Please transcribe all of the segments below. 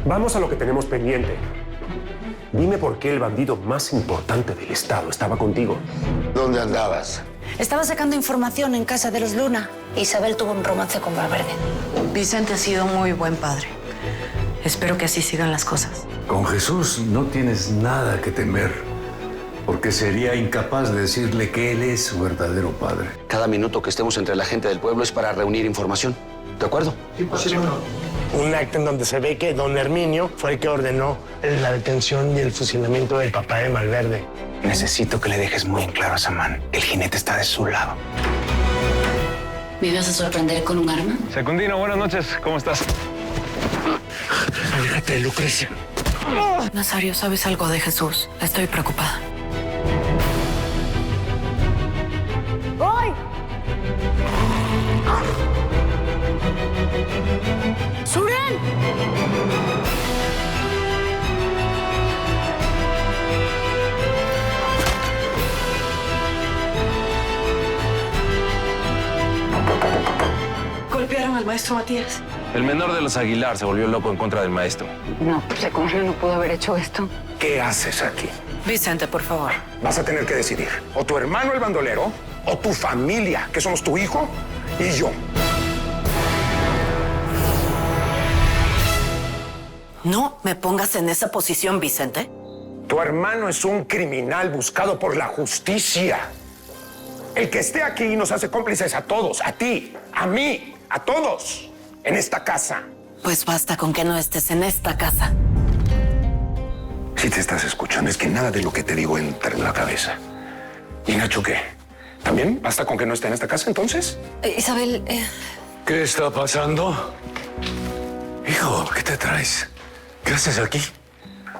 Vamos a lo que tenemos pendiente. Dime por qué el bandido más importante del Estado estaba contigo. ¿Dónde andabas? Estaba sacando información en casa de los Luna. Isabel tuvo un romance con Valverde. Vicente ha sido muy buen padre. Espero que así sigan las cosas. Con Jesús no tienes nada que temer, porque sería incapaz de decirle que él es su verdadero padre. Cada minuto que estemos entre la gente del pueblo es para reunir información. ¿De acuerdo? Un acta en donde se ve que don Herminio fue el que ordenó la detención y el fusilamiento del papá de Valverde. Necesito que le dejes muy en claro a Samán. El jinete está de su lado. ¿Me ibas a sorprender con un arma? Secundino, buenas noches. ¿Cómo estás? Aléjate de Lucrecia. Nazario, ¿sabes algo de Jesús? Estoy preocupada. ¡Voy! ¡Suren! Golpearon al maestro Matías. El menor de los Aguilar se volvió loco en contra del maestro. No, Secundario no pudo haber hecho esto. ¿Qué haces aquí? Vicente, por favor. Vas a tener que decidir. O tu hermano el bandolero, o tu familia, que somos tu hijo y yo. No me pongas en esa posición, Vicente. Tu hermano es un criminal buscado por la justicia. El que esté aquí nos hace cómplices a todos, a ti, a mí, a todos, en esta casa. Pues basta con que no estés en esta casa. Si te estás escuchando, es que nada de lo que te digo entra en la cabeza. ¿Y Nacho qué? ¿También basta con que no esté en esta casa, entonces? Isabel, ¿Qué está pasando? Hijo, ¿qué te traes? ¿Qué haces aquí?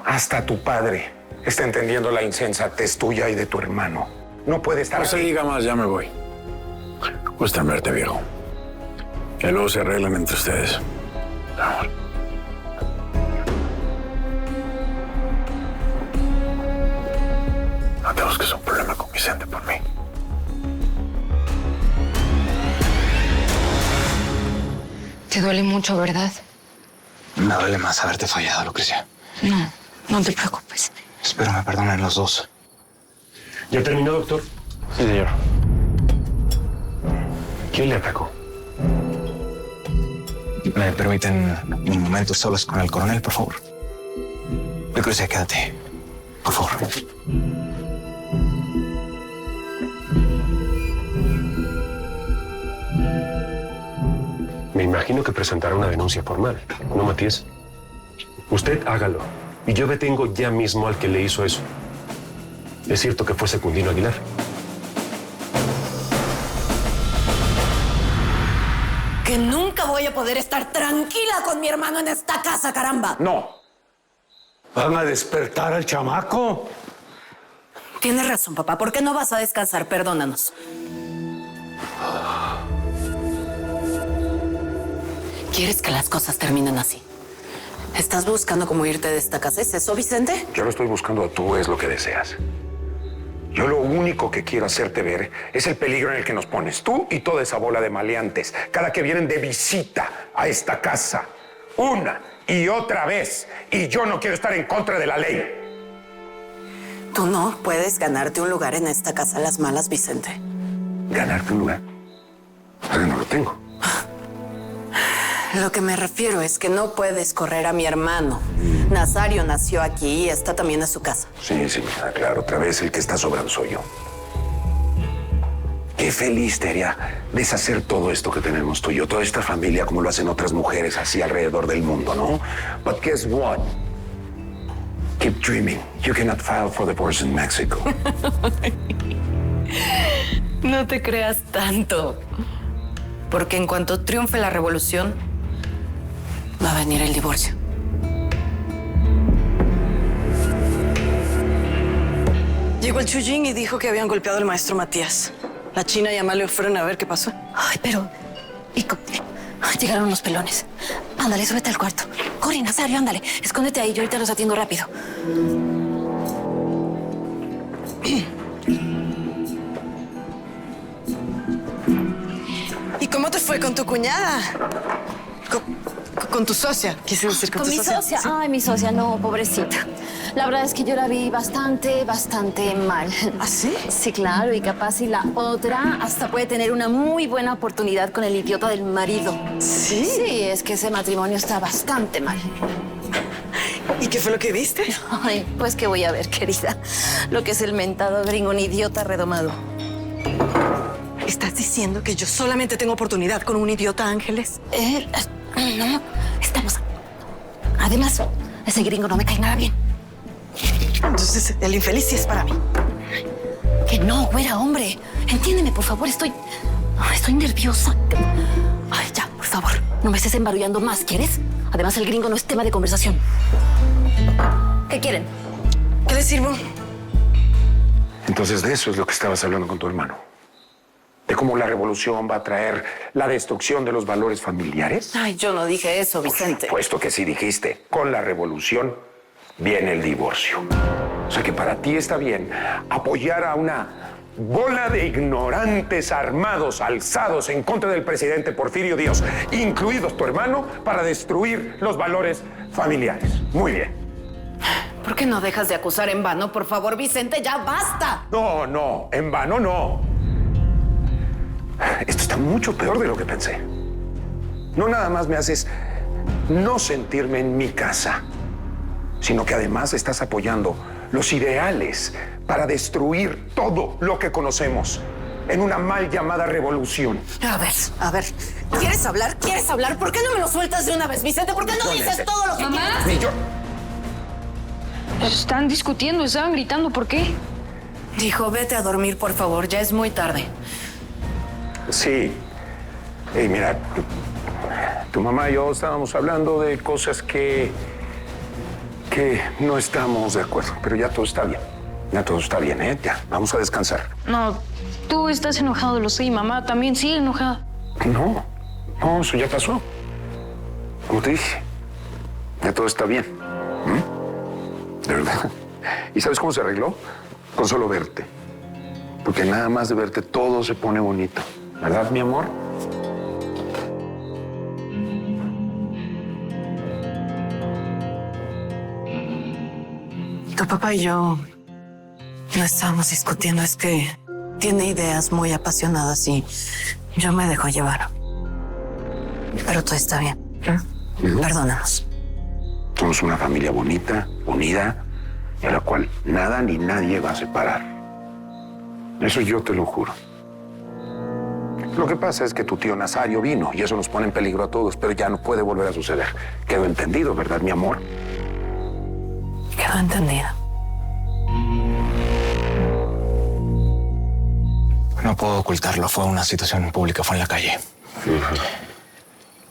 Hasta tu padre está entendiendo la insensatez tuya y de tu hermano. No puede estar No se aquí. diga más, ya me voy. Gusta en verte, viejo. Que luego se arreglan entre ustedes. Vamos. No te busques un problema con Vicente por mí. te duele mucho, ¿verdad? Me duele más haberte fallado, Lucrecia. No, no te preocupes. Espero me perdonen los dos. ¿Ya terminó, doctor? Sí, señor. ¿Quién le atacó? ¿Me permiten un momento solas con el coronel, por favor? Lucrecia, quédate. Por favor. Me imagino que presentará una denuncia formal, ¿no, Matías? Usted hágalo y yo detengo ya mismo al que le hizo eso. Es cierto que fue Secundino Aguilar. Que nunca voy a poder estar tranquila con mi hermano en esta casa, caramba. No. ¿Van a despertar al chamaco? Tienes razón, papá. ¿Por qué no vas a descansar? Perdónanos. ¿Quieres que las cosas terminen así? ¿Estás buscando cómo irte de esta casa? ¿Es eso, Vicente? Yo lo estoy buscando, tú es lo que deseas. Yo lo único que quiero hacerte ver es el peligro en el que nos pones tú y toda esa bola de maleantes cada que vienen de visita a esta casa. Una y otra vez. Y yo no quiero estar en contra de la ley. Tú no puedes ganarte un lugar en esta casa a las malas, Vicente. ¿Ganarte un lugar? Ahora no lo tengo. Lo que me refiero es que no puedes correr a mi hermano. Nazario nació aquí y esta también es su casa. Sí, sí, claro, otra vez el que está sobrando soy yo. Qué feliz te haría deshacer todo esto que tenemos tú y yo, toda esta familia, como lo hacen otras mujeres así alrededor del mundo, ¿no? But guess what? Keep dreaming. You cannot file for divorce in Mexico. No te creas tanto. Porque en cuanto triunfe la revolución, va a venir el divorcio. Llegó el Chuyín y dijo que habían golpeado al maestro Matías. La China y Amalio fueron a ver qué pasó. Ay, pero... Llegaron los pelones. Ándale, súbete al cuarto. Corre, Nazario, ándale. Escóndete ahí, yo ahorita los atiendo rápido. ¿Y cómo te fue con tu cuñada? con tu socia. Quise decir Con mi socia. Sí. Ay, mi socia, no, pobrecita. La verdad es que yo la vi bastante mal. ¿Ah, sí? Sí, claro, y capaz si la otra hasta puede tener una muy buena oportunidad con el idiota del marido. ¿Sí? Sí, es que ese matrimonio está bastante mal. ¿Y qué fue lo que viste? Ay, pues qué voy a ver, querida. Lo que es el mentado gringo, un idiota redomado. ¿Estás diciendo que yo solamente tengo oportunidad con un idiota, Ángeles? No, estamos... Además, ese gringo no me cae nada bien. Entonces, el infeliz sí es para mí. Que no, güera, hombre. Entiéndeme, por favor, estoy nerviosa. Ay, ya, por favor, no me estés embarullando más, ¿quieres? Además, el gringo no es tema de conversación. ¿Qué quieren? ¿Qué les sirvo? Entonces de eso es lo que estabas hablando con tu hermano. De cómo la revolución va a traer la destrucción de los valores familiares. Ay, yo no dije eso, Vicente. Puesto que sí dijiste, con la revolución viene el divorcio. O sea que para ti está bien apoyar a una bola de ignorantes armados, alzados en contra del presidente Porfirio Díaz, incluidos tu hermano, para destruir los valores familiares. Muy bien. ¿Por qué no dejas de acusar en vano? Por favor, Vicente, ya basta. No, en vano no. Esto está mucho peor de lo que pensé. No nada más me haces no sentirme en mi casa, sino que además estás apoyando los ideales para destruir todo lo que conocemos en una mal llamada revolución. A ver. ¿Quieres hablar? ¿Por qué no me lo sueltas de una vez, Vicente? ¿Por qué no dices todo lo que quieres? Ni yo. Están discutiendo, estaban gritando, ¿por qué? Dijo, vete a dormir, por favor, ya es muy tarde. Sí. Hey, mira, tu mamá y yo estábamos hablando de cosas que no estamos de acuerdo, pero ya todo está bien. Ya todo está bien, ¿eh? Ya, vamos a descansar. No, tú estás enojado, lo sé, y mamá también sigue enojada. No, eso ya pasó. Como te dije, ya todo está bien. De verdad. ¿Y sabes cómo se arregló? Con solo verte. Porque nada más de verte todo se pone bonito. ¿Verdad, mi amor? Tu papá y yo no estábamos discutiendo, es que tiene ideas muy apasionadas y yo me dejo llevar. Pero todo está bien. Perdónanos. Somos una familia bonita, unida, y a la cual nada ni nadie va a separar. Eso yo te lo juro. Lo que pasa es que tu tío Nazario vino y eso nos pone en peligro a todos, pero ya no puede volver a suceder. Quedó entendido, ¿verdad, mi amor? Quedó entendido. No puedo ocultarlo, fue una situación pública, fue en la calle.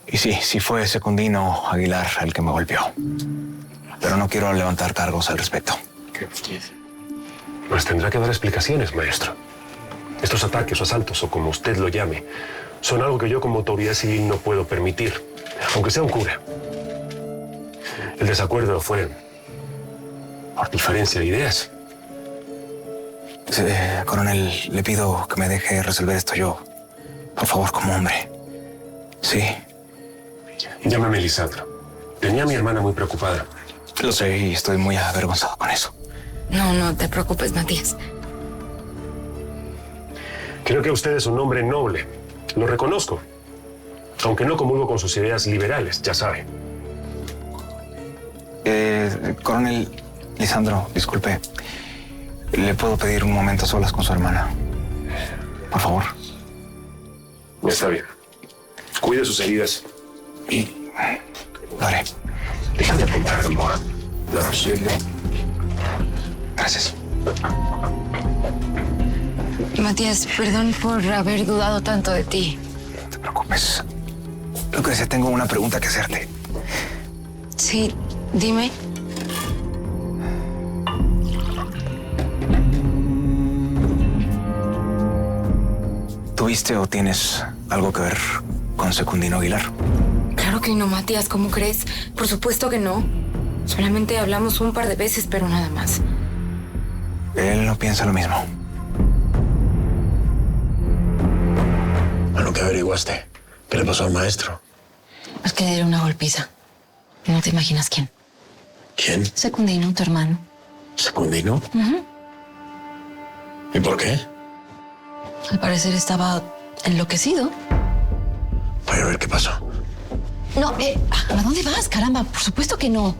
Y sí fue Secundino Aguilar el que me golpeó. Pero no quiero levantar cargos al respecto. Pues tendrá que dar explicaciones, maestro. Estos ataques o asaltos, o como usted lo llame, son algo que yo como autoridad civil no puedo permitir, aunque sea un cura. El desacuerdo fue por diferencia de ideas. Coronel, le pido que me deje resolver esto yo. Por favor, como hombre. Sí. Llámame Lisandro. Tenía a mi hermana muy preocupada. Lo sé y estoy muy avergonzado con eso. No te preocupes, Matías. Creo que usted es un hombre noble. Lo reconozco. Aunque no comulgo con sus ideas liberales, ya sabe. Coronel Lisandro, disculpe. ¿Le puedo pedir un momento a solas con su hermana? Por favor. Está bien. Cuide sus heridas. Lo haré. Déjame apuntar, amor. Gracias. Matías, perdón por haber dudado tanto de ti. No te preocupes. Lucrecia, tengo una pregunta que hacerte. Sí, dime. ¿Tuviste o tienes algo que ver con Secundino Aguilar? Claro que no, Matías, ¿cómo crees? Por supuesto que no. Solamente hablamos un par de veces, pero nada más. Él no piensa lo mismo. A lo que averiguaste, ¿qué le pasó al maestro? Es que era una golpiza. No te imaginas quién. ¿Quién? Secundino, tu hermano. ¿Secundino? ¿Y por qué? Al parecer estaba enloquecido. Voy a ver qué pasó. No, ¿a dónde vas, caramba? Por supuesto que no.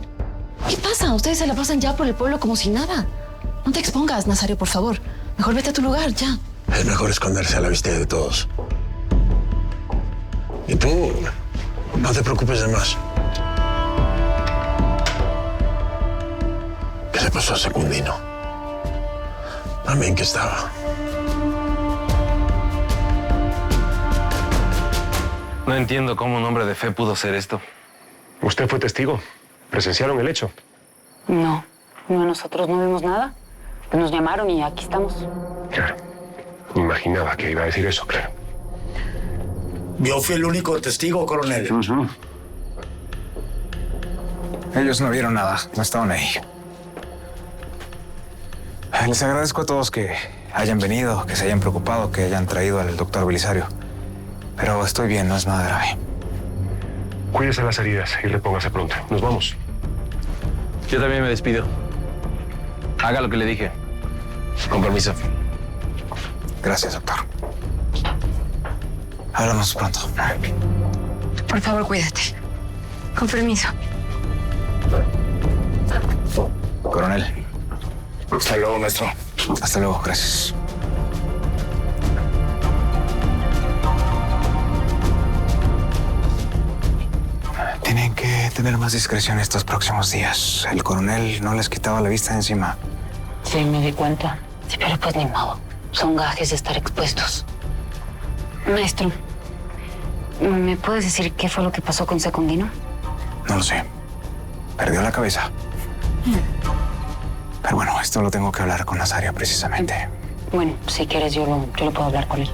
¿Qué pasa? Ustedes se la pasan ya por el pueblo como si nada. No te expongas, Nazario, por favor. Mejor vete a tu lugar, ya. Es mejor esconderse a la vista de todos. Y tú, no te preocupes de más. ¿Qué le pasó a Secundino? También que estaba. No entiendo cómo un hombre de fe pudo hacer esto. Usted fue testigo. Presenciaron el hecho. No, nosotros no vimos nada. Nos llamaron y aquí estamos. Claro. Imaginaba que iba a decir eso, claro. Yo fui el único testigo, coronel. Ellos no vieron nada, no estaban ahí. Les agradezco a todos que hayan venido, que se hayan preocupado, que hayan traído al doctor Belisario. Pero estoy bien, no es nada grave. Cuídese las heridas y repóngase pronto. Nos vamos. Yo también me despido. Haga lo que le dije. Con permiso. Gracias, doctor. Hablamos pronto. Por favor, cuídate. Con permiso. Coronel. Hasta luego, maestro. Hasta luego, gracias. Tienen que tener más discreción estos próximos días. El coronel no les quitaba la vista de encima. Sí, me di cuenta. Sí, pero pues ni modo. Son gajes de estar expuestos. Maestro, ¿me puedes decir qué fue lo que pasó con Secundino? No lo sé. Perdió la cabeza. Pero bueno, esto lo tengo que hablar con Nazaria precisamente. Bueno, si quieres yo lo puedo hablar con él.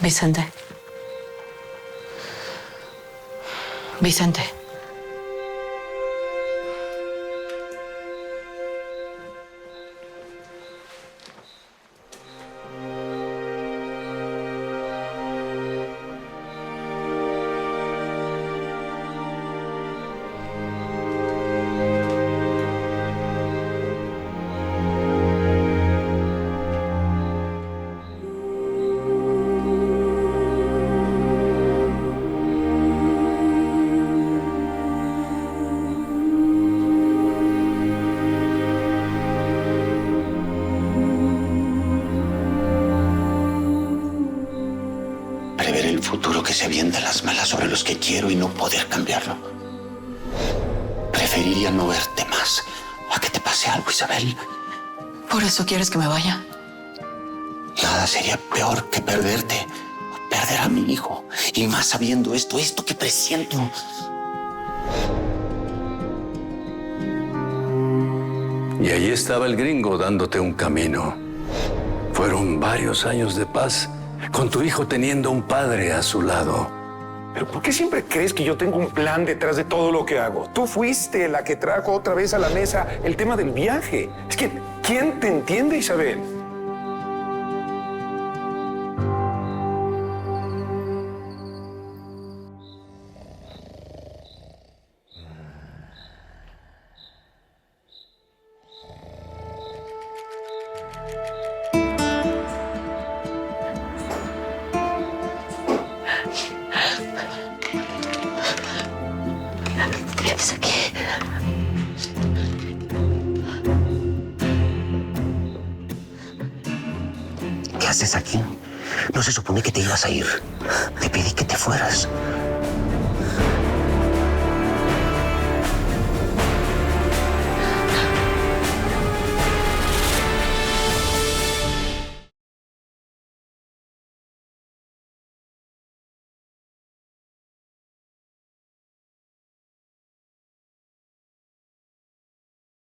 Vicente. Vicente. Prever el futuro que se avienta las malas sobre los que quiero y no poder cambiarlo. Preferiría no verte más a que te pase algo, Isabel. ¿Por eso quieres que me vaya? Nada sería peor que perderte o perder a mi hijo. Y más sabiendo esto que presiento. Y allí estaba el gringo dándote un camino. Fueron varios años de paz, con tu hijo teniendo un padre a su lado. ¿Pero por qué siempre crees que yo tengo un plan detrás de todo lo que hago? Tú fuiste la que trajo otra vez a la mesa el tema del viaje. Es que, ¿quién te entiende, Isabel? ¿Qué haces aquí? ¿Qué haces aquí? No se supone que te ibas a ir. Te pedí que te fueras.